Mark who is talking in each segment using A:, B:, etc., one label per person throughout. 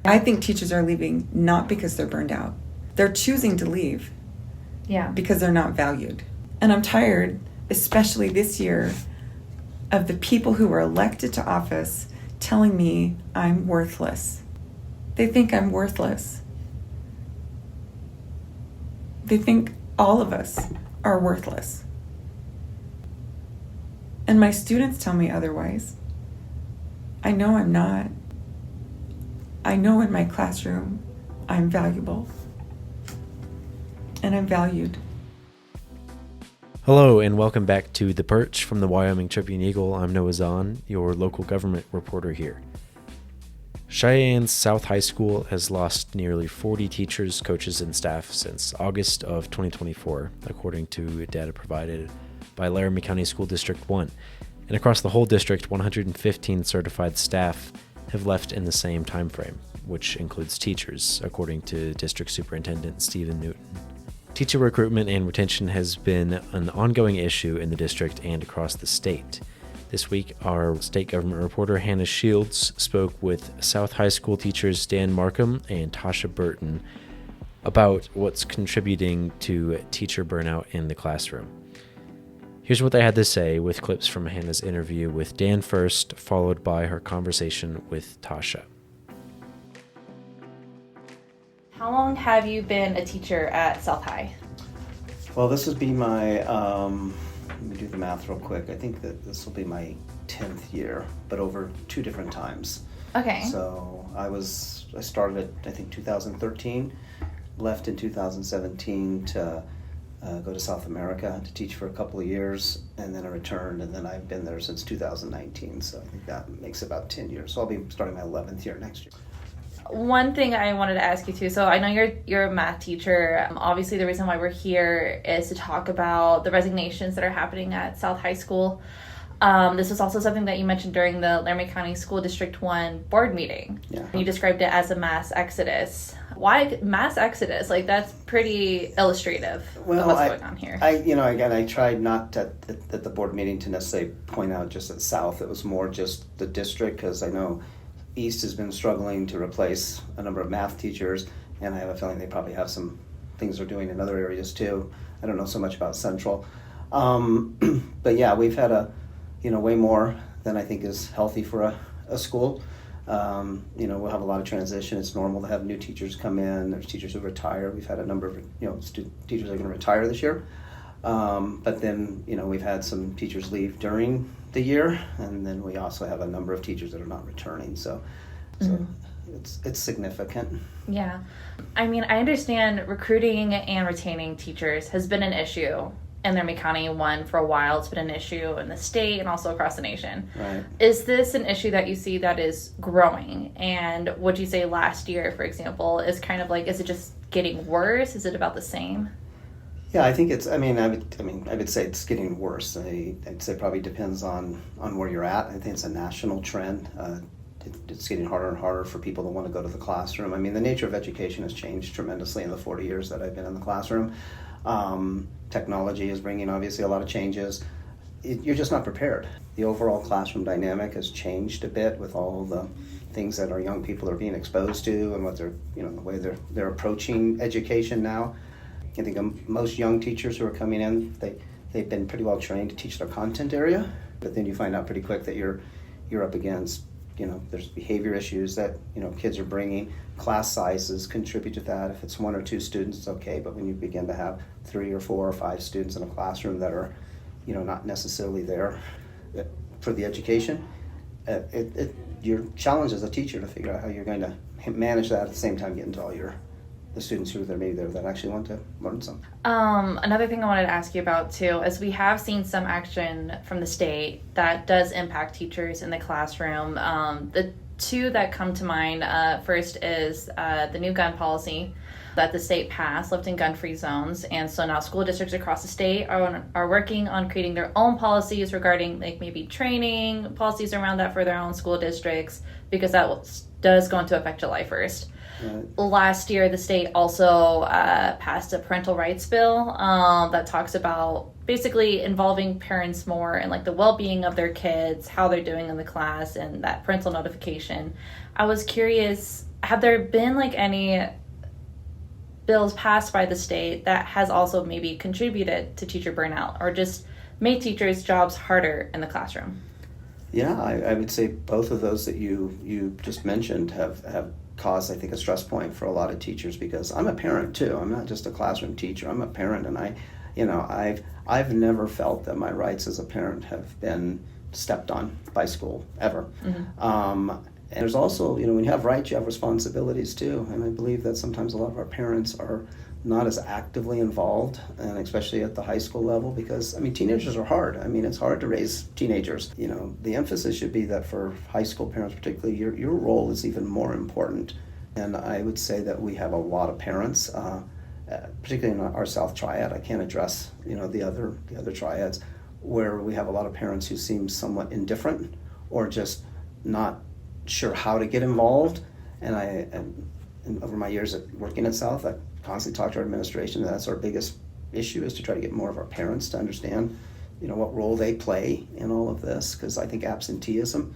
A: I think teachers are leaving not because they're burned out. They're choosing to leave because they're not valued. And I'm tired, especially this year, of the people who were elected to office telling me I'm worthless. They think I'm worthless. They think all of us are worthless. And my students tell me otherwise. I know I'm not. I know in my classroom I'm valuable. And I'm valued.
B: Hello and welcome back to The Perch from the Wyoming Tribune Eagle. I'm Noah Zahn, your local government reporter here. Cheyenne's South High School has lost nearly 40 teachers, coaches, and staff since August of 2024, according to data provided by Laramie County School District 1. And across the whole district, 115 certified staff have left in the same time frame, which includes teachers, according to District Superintendent Stephen Newton. Teacher recruitment and retention has been an ongoing issue in the district and across the state. This week, our state government reporter Hannah Shields spoke with South High School teachers Dan Marcum and Tascha Burton about what's contributing to teacher burnout in the classroom. Here's what they had to say with clips from Hannah's interview with Dan first, followed by her conversation with Tascha.
C: How long have you been a teacher at South High?
D: Well, this would be my, let me do the math real quick. I think that this will be my 10th year, but over two different times.
C: Okay.
D: So I started at, I think, 2013, left in 2017 to go to South America to teach for a couple of years, and then I returned, and then I've been there since 2019. So I think that makes about 10 years. So I'll be starting my 11th year next year.
C: One thing I wanted to ask you too, so I know you're a math teacher. Obviously the reason why we're here is to talk about the resignations that are happening at South High School. This was also something that you mentioned during the Laramie County School District 1 board meeting.
D: Yeah.
C: You described it as a mass exodus. Why mass exodus? Like, that's pretty illustrative of what's going on here.
D: I tried not at the board meeting to necessarily point out just at South. It was more just the district, because I know East has been struggling to replace a number of math teachers, and I have a feeling they probably have some things they're doing in other areas too. I don't know so much about Central. But yeah, we've had way more than I think is healthy for a school. We'll have a lot of transition. It's normal to have new teachers come in. There's teachers who retire. We've had a number of teachers that are going to retire this year. But then we've had some teachers leave during the year, and then we also have a number of teachers that are not returning. So it's significant.
C: Yeah. I mean, I understand recruiting and retaining teachers has been an issue in Laramie County 1 for a while. It's been an issue in the state and also across the nation.
D: Right.
C: Is this an issue that you see that is growing? And would you say last year, for example, is kind of like, is it just getting worse? Is it about the same?
D: Yeah, I think I would say it's getting worse. I'd say probably depends on where you're at. I think it's a national trend. It's getting harder and harder for people to want to go to the classroom. I mean, the nature of education has changed tremendously in the 40 years that I've been in the classroom. Technology is bringing obviously a lot of changes. You're just not prepared. The overall classroom dynamic has changed a bit with all the things that our young people are being exposed to, and what they're, the way they're approaching education now. I think most young teachers who are coming in, they've been pretty well trained to teach their content area, but then you find out pretty quick that you're up against, there's behavior issues that, kids are bringing. Class sizes contribute to that. If it's one or two students, it's okay, but when you begin to have 3 or 4 or 5 students in a classroom that are, not necessarily there for the education, your challenge as a teacher to figure out how you're going to manage that at the same time getting to all the students who are maybe there that actually want to learn something.
C: Another thing I wanted to ask you about too is we have seen some action from the state that does impact teachers in the classroom. The two that come to mind, first is the new gun policy that the state passed, lifting gun-free zones, and so now school districts across the state are working on creating their own policies regarding like maybe training policies around that for their own school districts, because that does go into effect July 1st. Right. Last year, the state also passed a parental rights bill that talks about basically involving parents more in like the well-being of their kids, how they're doing in the class, and that parental notification. I was curious, have there been like any bills passed by the state that has also maybe contributed to teacher burnout or just made teachers' jobs harder in the classroom?
D: Yeah, I would say both of those that you just mentioned have caused, I think, a stress point for a lot of teachers, because I'm a parent too. I'm not just a classroom teacher. I'm a parent, and I've never felt that my rights as a parent have been stepped on by school ever. And there's also, when you have rights, you have responsibilities too. And I believe that sometimes a lot of our parents are not as actively involved, and especially at the high school level, because, teenagers are hard. It's hard to raise teenagers. The emphasis should be that for high school parents particularly, your role is even more important. And I would say that we have a lot of parents, particularly in our South Triad. I can't address, the other triads, where we have a lot of parents who seem somewhat indifferent or just not sure how to get involved. And over my years working at South, I constantly talk to our administration, and that's our biggest issue, is to try to get more of our parents to understand, what role they play in all of this, because I think absenteeism,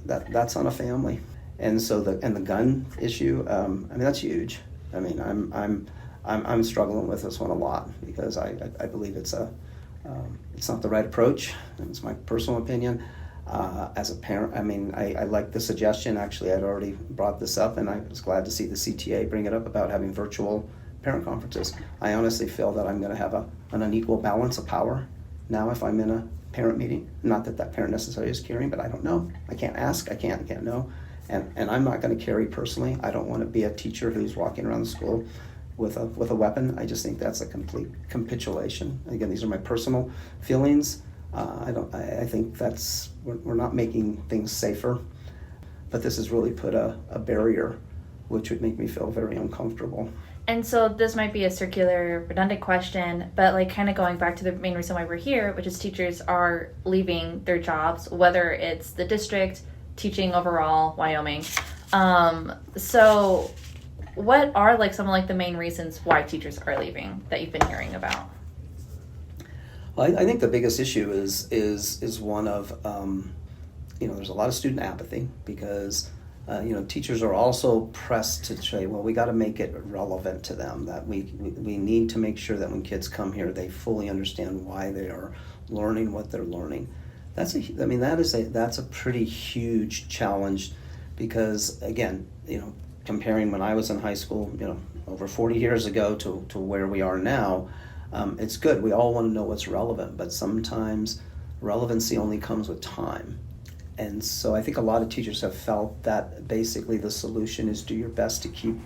D: that's on a family. And so the gun issue, that's huge. I'm struggling with this one a lot, because I believe it's not the right approach, and it's my personal opinion. As a parent, I like the suggestion. Actually, I'd already brought this up, and I was glad to see the CTA bring it up about having virtual parent conferences. I honestly feel that I'm going to have an unequal balance of power now if I'm in a parent meeting. Not that parent necessarily is carrying, but I don't know. I can't ask. I can't know. And I'm not going to carry personally. I don't want to be a teacher who's walking around the school with a weapon. I just think that's a complete capitulation. Again, these are my personal feelings. I think we're not making things safer, but this has really put a barrier, which would make me feel very uncomfortable.
C: And so this might be a circular, redundant question, but like kind of going back to the main reason why we're here, which is teachers are leaving their jobs, whether it's the district, teaching overall, Wyoming. So what are like some of like the main reasons why teachers are leaving that you've been hearing about?
D: Well, I think the biggest issue is one of, there's a lot of student apathy, because, teachers are also pressed to say, well, we got to make it relevant to them, that we need to make sure that when kids come here, they fully understand why they are learning what they're learning. That's a pretty huge challenge, because, again, comparing when I was in high school, over 40 years ago to where we are now, it's good. We all want to know what's relevant, but sometimes relevancy only comes with time. And so I think a lot of teachers have felt that basically the solution is do your best to keep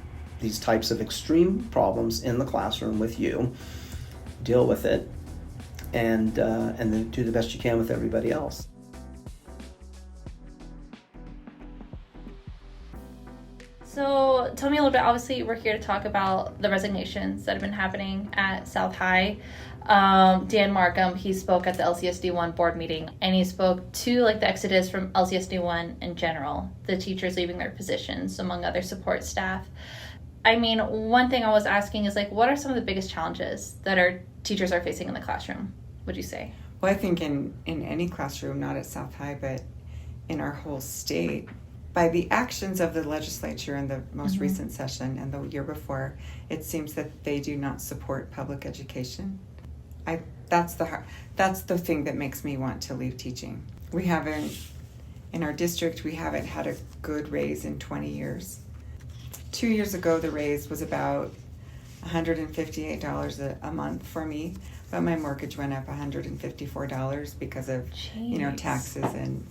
D: these types of extreme problems in the classroom with you, deal with it, and then do the best you can with everybody else.
C: So tell me a little bit, obviously we're here to talk about the resignations that have been happening at South High. Dan Marcum, he spoke at the LCSD1 board meeting, and he spoke to like the exodus from LCSD1 in general, the teachers leaving their positions among other support staff. One thing I was asking is like, what are some of the biggest challenges that our teachers are facing in the classroom, would you say?
A: Well, I think in any classroom, not at South High, but in our whole state, by the actions of the legislature in the most recent session and the year before, it seems that they do not support public education. That's the thing that makes me want to leave teaching. We haven't, in our district, we haven't had a good raise in 20 years. 2 years ago, the raise was about $158 a month for me, but my mortgage went up $154 because of taxes and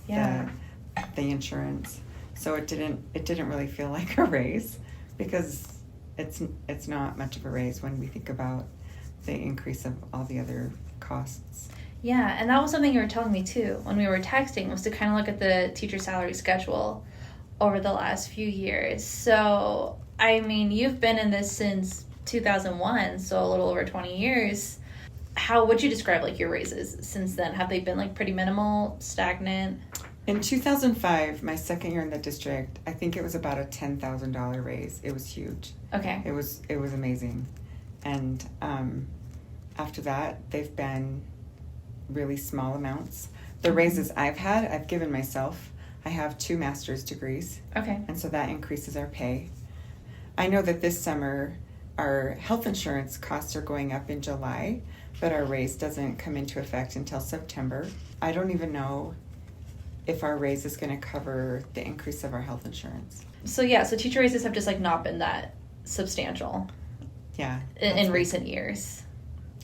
A: the insurance. So it didn't really feel like a raise, because it's not much of a raise when we think about the increase of all the other costs.
C: Yeah, and that was something you were telling me too when we were texting, was to kind of look at the teacher salary schedule over the last few years. So, you've been in this since 2001, so a little over 20 years. How would you describe like your raises since then? Have they been like pretty minimal, stagnant?
A: In 2005, my second year in the district, I think it was about a $10,000 raise. It was huge.
C: Okay.
A: It was amazing. And after that, they've been really small amounts. The raises I've given myself. I have 2 master's degrees.
C: Okay.
A: And so that increases our pay. I know that this summer our health insurance costs are going up in July, but our raise doesn't come into effect until September. I don't even know if our raise is going to cover the increase of our health insurance.
C: So teacher raises have just like not been that substantial.
A: Yeah.
C: In recent years.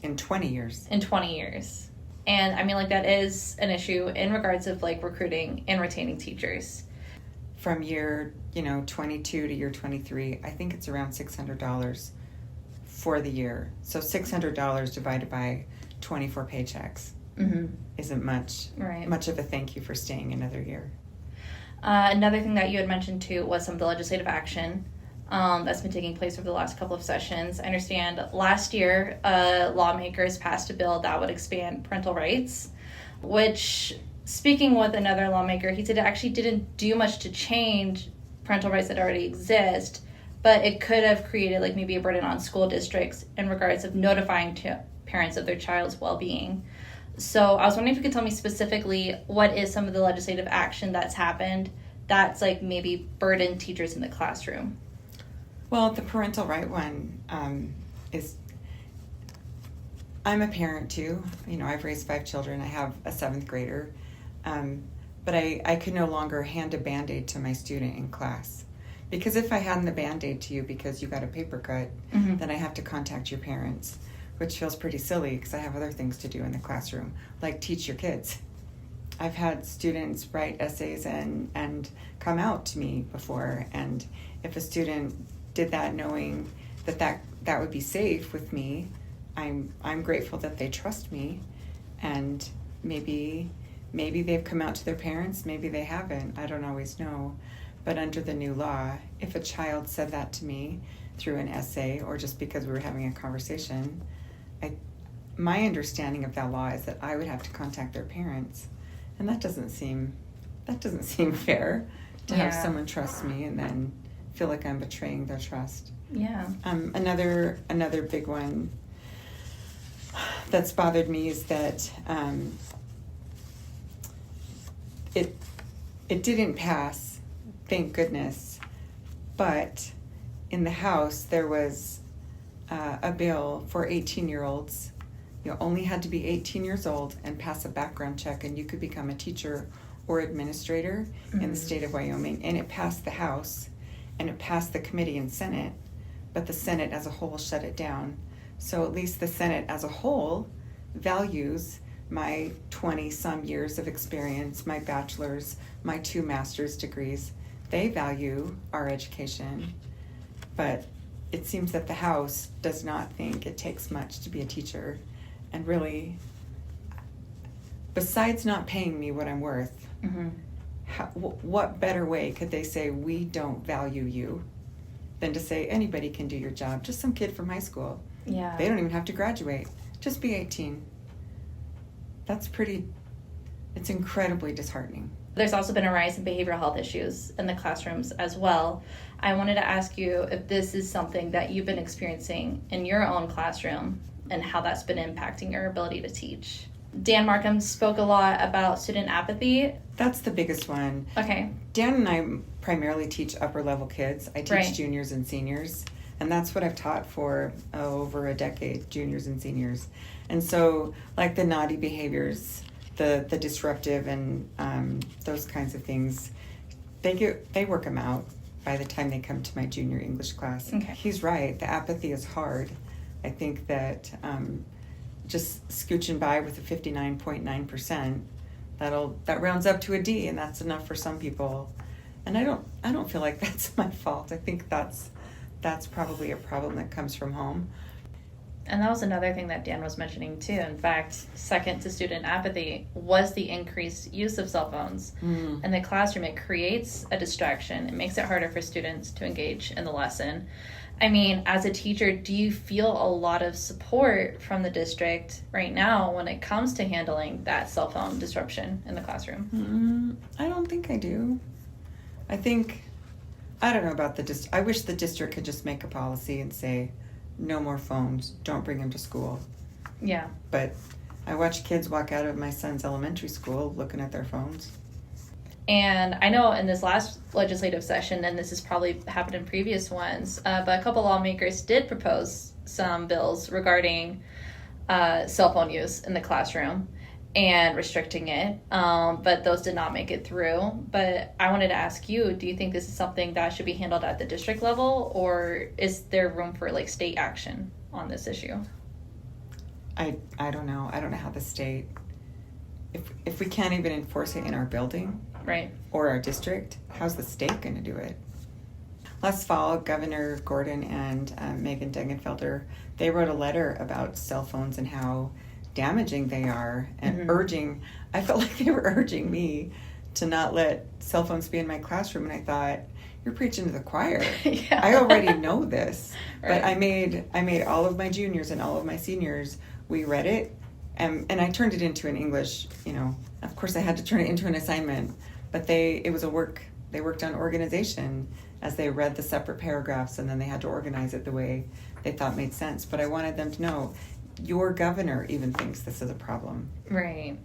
A: In 20 years.
C: In 20 years. And I mean, like, that is an issue in regards of like recruiting and retaining teachers.
A: From year, 22 to year 23, I think it's around $600 for the year. So $600 divided by 24 paychecks isn't much of a thank you for staying another year.
C: Another thing that you had mentioned too was some of the legislative action that's been taking place over the last couple of sessions. I understand last year lawmakers passed a bill that would expand parental rights, which, speaking with another lawmaker, he said it actually didn't do much to change parental rights that already exist, but it could have created like maybe a burden on school districts in regards of notifying parents of their child's well-being. So I was wondering if you could tell me specifically what is some of the legislative action that's happened that's like maybe burdened teachers in the classroom.
A: Well, the parental right one is, I'm a parent too. I've raised 5 children. I have a 7th grader. But I could no longer hand a Band-Aid to my student in class. Because if I hand the Band-Aid to you because you got a paper cut, then I have to contact your parents, which feels pretty silly because I have other things to do in the classroom, like teach your kids. I've had students write essays and come out to me before, and if a student did that knowing that would be safe with me, I'm grateful that they trust me, and maybe they've come out to their parents, maybe they haven't, I don't always know. But under the new law, if a child said that to me through an essay or just because we were having a conversation, my understanding of that law is that I would have to contact their parents, and that doesn't seem fair to have someone trust me and then feel like I'm betraying their trust.
C: Yeah.
A: Another big one that's bothered me is that it didn't pass, thank goodness, but in the House there was a bill for 18-year-olds. You only had to be 18 years old and pass a background check, and you could become a teacher or administrator in the state of Wyoming. And it passed the House, and it passed the committee and Senate, but the Senate as a whole shut it down. So at least the Senate as a whole values my 20-some years of experience, my bachelor's, my 2 master's degrees. They value our education, but it seems that the House does not think it takes much to be a teacher. And really, besides not paying me what I'm worth, what better way could they say we don't value you than to say anybody can do your job? Just some kid from high school.
C: Yeah.
A: They don't even have to graduate. Just be 18. It's incredibly disheartening.
C: There's also been a rise in behavioral health issues in the classrooms as well. I wanted to ask you if this is something that you've been experiencing in your own classroom and how that's been impacting your ability to teach. Dan Marcum spoke a lot about student apathy.
A: That's the biggest one.
C: Okay.
A: Dan and I primarily teach upper level kids. I teach juniors and seniors, and that's what I've taught for over a decade, juniors and seniors. And so, like the naughty behaviors, the disruptive and those kinds of things, they work them out by the time they come to my junior English class.
C: Okay.
A: He's right. The apathy is hard. I think that just scooching by with a 59.9%, that rounds up to a D, and that's enough for some people. And I don't feel like that's my fault. I think that's probably a problem that comes from home.
C: And that was another thing that Dan was mentioning too. In fact, second to student apathy was the increased use of cell phones in the classroom. It creates a distraction. It makes it harder for students to engage in the lesson. I mean, as a teacher, do you feel a lot of support from the district right now when it comes to handling that cell phone disruption in the classroom?
A: I don't think I do. I don't know about I wish the district could just make a policy and say, no more phones, don't bring them to school.
C: Yeah.
A: But I watch kids walk out of my son's elementary school looking at their phones.
C: And I know in this last legislative session, and this has probably happened in previous ones, but a couple lawmakers did propose some bills regarding cell phone use in the classroom and restricting it, but those did not make it through. But I wanted to ask you, do you think this is something that should be handled at the district level, or is there room for like state action on this issue?
A: I don't know. I don't know how the state, if we can't even enforce it in our building,
C: right,
A: or our district, how's the state going to do it? Last fall, Governor Gordon and Megan Degenfelder, they wrote a letter about cell phones and how damaging they are, and I felt like they were urging me to not let cell phones be in my classroom, and I thought, you're preaching to the choir.
C: Yeah.
A: I already know this.
C: Right.
A: But I made all of my juniors and all of my seniors, we read it, and I turned it into an English, of course I had to turn it into an assignment, but they worked on organization as they read the separate paragraphs, and then they had to organize it the way they thought made sense. But I wanted them to know, your governor even thinks this is a problem.
C: Right.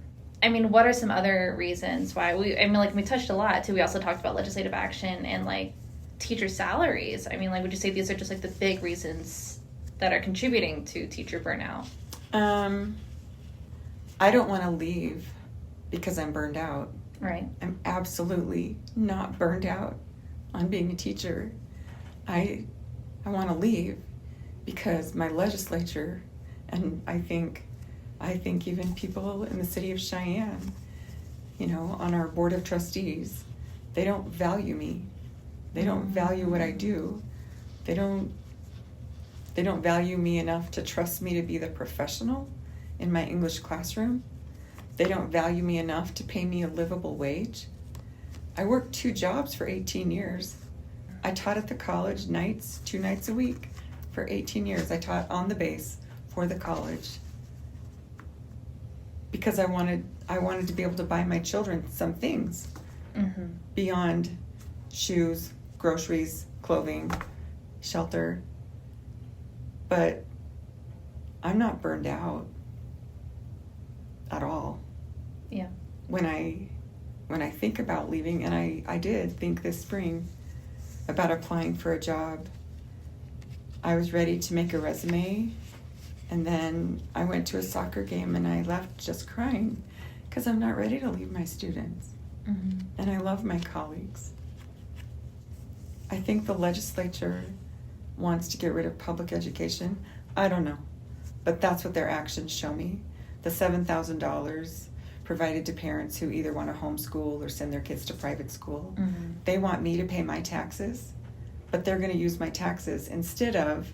C: I mean, what are some other reasons why we touched a lot too. We also talked about legislative action and like teacher salaries. I mean, like, would you say these are just like the big reasons that are contributing to teacher burnout?
A: I don't want to leave because I'm burned out.
C: Right.
A: I'm absolutely not burned out on being a teacher. I want to leave because my legislature, and I think even people in the city of Cheyenne, on our board of trustees, they don't value me. They don't value what I do. They don't value me enough to trust me to be the professional in my English classroom. They don't value me enough to pay me a livable wage. I worked 2 jobs for 18 years. I taught at the college 2 nights a week for 18 years. I taught on the base for the college because I wanted to be able to buy my children some things beyond shoes, groceries, clothing, shelter. But I'm not burned out at all.
C: Yeah.
A: When I think about leaving, and I did think this spring about applying for a job, I was ready to make a resume, and then I went to a soccer game and I left just crying because I'm not ready to leave my students. And I love my colleagues. I think the legislature wants to get rid of public education. I don't know, but that's what their actions show me. The $7,000 provided to parents who either want to homeschool or send their kids to private school. They want me to pay my taxes, but they're going to use my taxes instead of,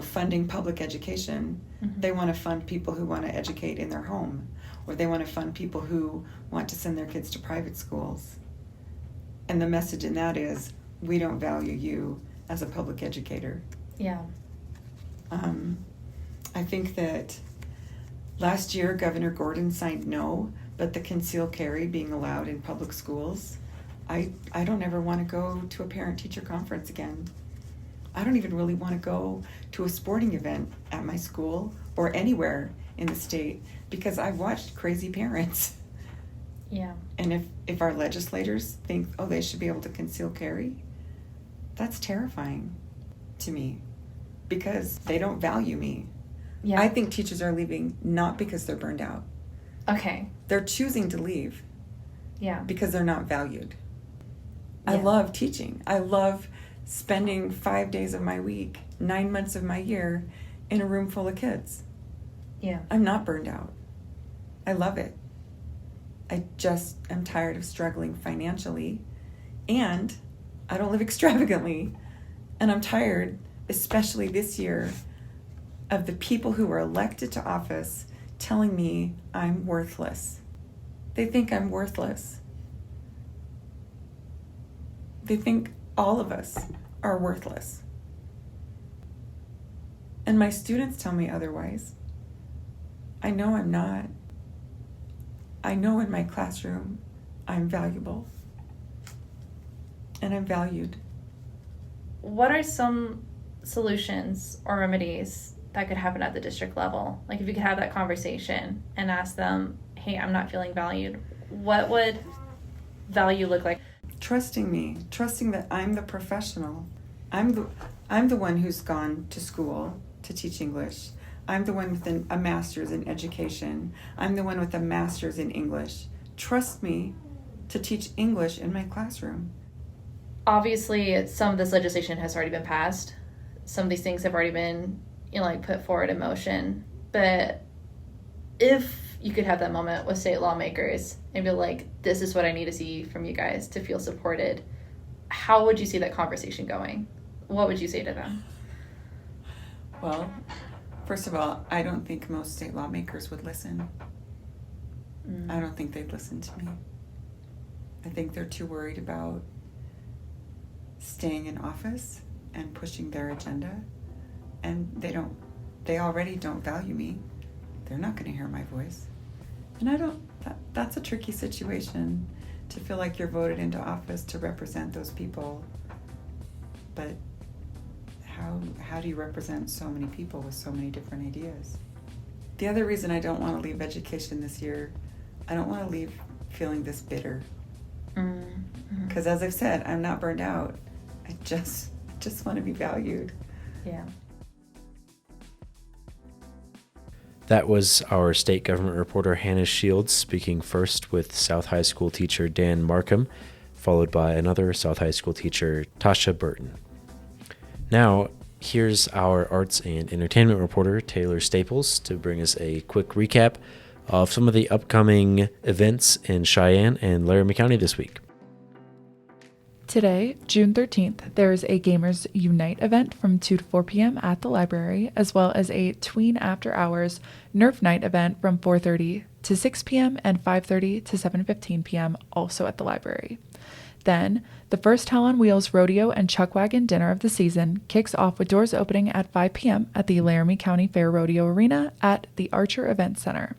A: funding public education. They want to fund people who want to educate in their home, or they want to fund people who want to send their kids to private schools. And the message in that is, we don't value you as a public educator.
C: Yeah.
A: I think that last year, Governor Gordon signed no, but the concealed carry being allowed in public schools, I don't ever want to go to a parent-teacher conference again. I don't even really want to go to a sporting event at my school or anywhere in the state because I've watched crazy parents.
C: Yeah.
A: And if our legislators think, they should be able to conceal carry, that's terrifying to me because they don't value me.
C: Yeah.
A: I think teachers are leaving not because they're burned out.
C: Okay.
A: They're choosing to leave.
C: Yeah.
A: Because they're not valued.
C: Yeah.
A: I love teaching. I love spending 5 days of my week, 9 months of my year in a room full of kids.
C: Yeah.
A: I'm not burned out. I love it. I just am tired of struggling financially, and I don't live extravagantly. And I'm tired, especially this year, of the people who were elected to office telling me I'm worthless. They think I'm worthless. They think all of us are worthless. And my students tell me otherwise. I know I'm not. I know in my classroom I'm valuable. And I'm valued.
C: What are some solutions or remedies that could happen at the district level? Like if you could have that conversation and ask them, hey, I'm not feeling valued, what would value look like?
A: Trusting me, trusting that I'm the professional. I'm the one who's gone to school to teach English. I'm the one with a master's in education. I'm the one with a master's in English. Trust me to teach English in my classroom.
C: Obviously, some of this legislation has already been passed. Some of these things have already been, put forward in motion. But if you could have that moment with state lawmakers and be like, this is what I need to see from you guys to feel supported, how would you see that conversation going? What would you say to them?
A: Well, first of all, I don't think most state lawmakers would listen. I don't think they'd listen to me. I think they're too worried about staying in office and pushing their agenda. And they already don't value me. They're not going to hear my voice. And that's a tricky situation, to feel like you're voted into office to represent those people. But how do you represent so many people with so many different ideas? The other reason I don't want to leave education this year, I don't want to leave feeling this bitter. Because as I've said, I'm not burned out. I just want to be valued.
C: Yeah.
B: That was our state government reporter Hannah Shields speaking first with South High School teacher Dan Marcum, followed by another South High School teacher, Tascha Burton. Now, here's our arts and entertainment reporter, Taylor Staples, to bring us a quick recap of some of the upcoming events in Cheyenne and Laramie County this week.
E: Today, June 13th, there is a Gamers Unite event from 2 to 4 p.m. at the library, as well as a Tween After Hours Nerf Night event from 4:30 to 6 p.m. and 5:30 to 7:15 p.m. also at the library. Then, the first Hell on Wheels Rodeo and Chuck Wagon Dinner of the season kicks off with doors opening at 5 p.m. at the Laramie County Fair Rodeo Arena at the Archer Event Center.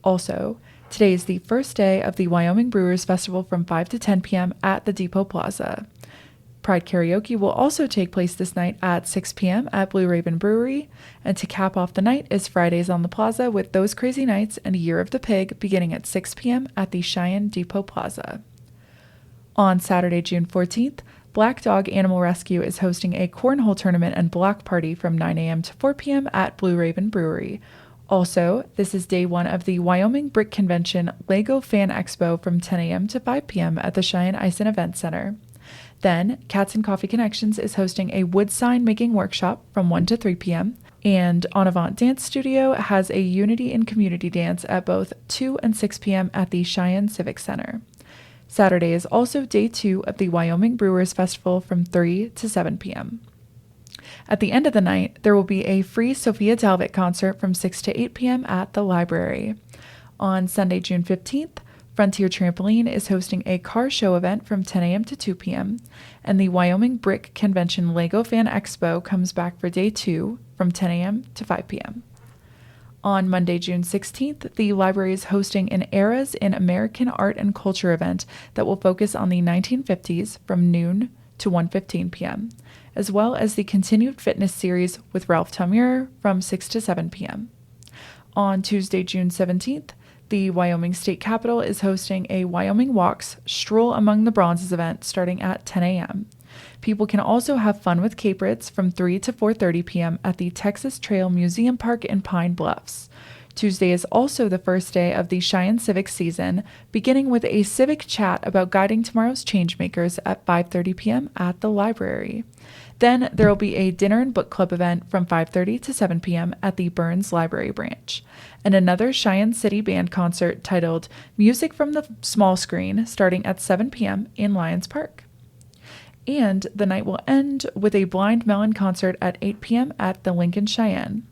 E: Also, today is the first day of the Wyoming Brewers Festival from 5 to 10 p.m. at the Depot Plaza. Pride Karaoke will also take place this night at 6 p.m. at Blue Raven Brewery, and to cap off the night is Fridays on the Plaza with Those Crazy Nights and Year of the Pig beginning at 6 p.m. at the Cheyenne Depot Plaza. On Saturday, June 14th, Black Dog Animal Rescue is hosting a cornhole tournament and block party from 9 a.m. to 4 p.m. at Blue Raven Brewery. Also, this is day one of the Wyoming Brick Convention Lego Fan Expo from 10 a.m. to 5 p.m. at the Cheyenne Ice and Event Center. Then, Cats and Coffee Connections is hosting a wood sign making workshop from 1 to 3 p.m. And En Avant Dance Studio has a Unity and Community Dance at both 2 and 6 p.m. at the Cheyenne Civic Center. Saturday is also day 2 of the Wyoming Brewers Festival from 3 to 7 p.m. At the end of the night, there will be a free Sophia Talbot concert from 6 to 8 p.m. at the library. On Sunday, June 15th, Frontier Trampoline is hosting a car show event from 10 a.m. to 2 p.m., and the Wyoming Brick Convention Lego Fan Expo comes back for day 2 from 10 a.m. to 5 p.m. On Monday, June 16th, the library is hosting an Eras in American Art and Culture event that will focus on the 1950s from noon to 1:15 p.m., as well as the Continued Fitness series with Ralph Tamir from 6 to 7 p.m. On Tuesday, June 17th, the Wyoming State Capitol is hosting a Wyoming Walks Stroll Among the Bronzes event starting at 10 a.m. People can also have fun with Cape Ritz from 3 to 4:30 p.m. at the Texas Trail Museum Park in Pine Bluffs. Tuesday is also the first day of the Cheyenne Civic season, beginning with a civic chat about guiding tomorrow's changemakers at 5:30 p.m. at the library. Then there will be a dinner and book club event from 5:30 to 7 p.m. at the Burns Library branch, and another Cheyenne City Band concert titled Music from the Small Screen starting at 7 p.m. in Lions Park. And the night will end with a Blind Melon concert at 8 p.m. at the Lincoln Cheyenne.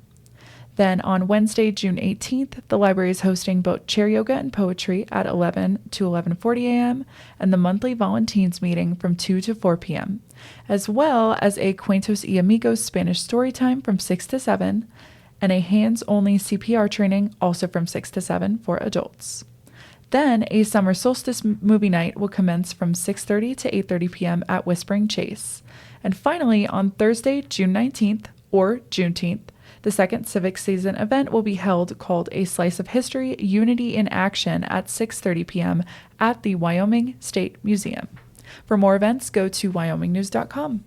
E: Then on Wednesday, June 18th, the library is hosting both chair yoga and poetry at 11 to 11:40 a.m. and the monthly Volunteens meeting from 2 to 4 p.m., as well as a Cuentos y Amigos Spanish story time from 6 to 7 and a hands-only CPR training also from 6 to 7 for adults. Then a summer solstice movie night will commence from 6:30 to 8:30 p.m. at Whispering Chase. And finally, on Thursday, June 19th, or Juneteenth, The second Civic Season event will be held called A Slice of History, Unity in Action at 6:30 p.m. at the Wyoming State Museum. For more events, go to wyomingnews.com.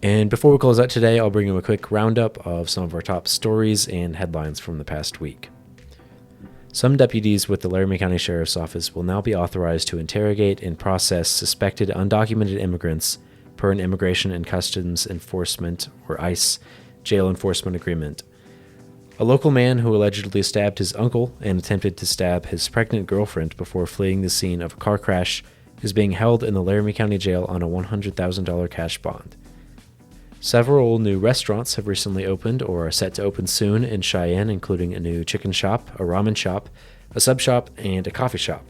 B: And before we close out today, I'll bring you a quick roundup of some of our top stories and headlines from the past week. Some deputies with the Laramie County Sheriff's Office will now be authorized to interrogate and process suspected undocumented immigrants per an Immigration and Customs Enforcement, or ICE, jail enforcement agreement. A local man who allegedly stabbed his uncle and attempted to stab his pregnant girlfriend before fleeing the scene of a car crash is being held in the Laramie County Jail on a $100,000 cash bond. Several new restaurants have recently opened or are set to open soon in Cheyenne, including a new chicken shop, a ramen shop, a sub shop, and a coffee shop.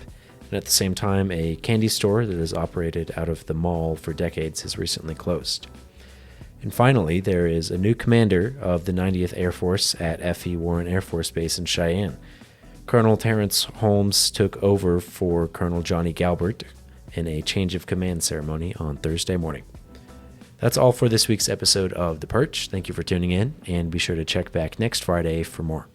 B: And at the same time, a candy store that has operated out of the mall for decades has recently closed. And finally, there is a new commander of the 90th Air Force at F.E. Warren Air Force Base in Cheyenne. Colonel Terrence Holmes took over for Colonel Johnny Galbert in a change of command ceremony on Thursday morning. That's all for this week's episode of The Perch. Thank you for tuning in, and be sure to check back next Friday for more.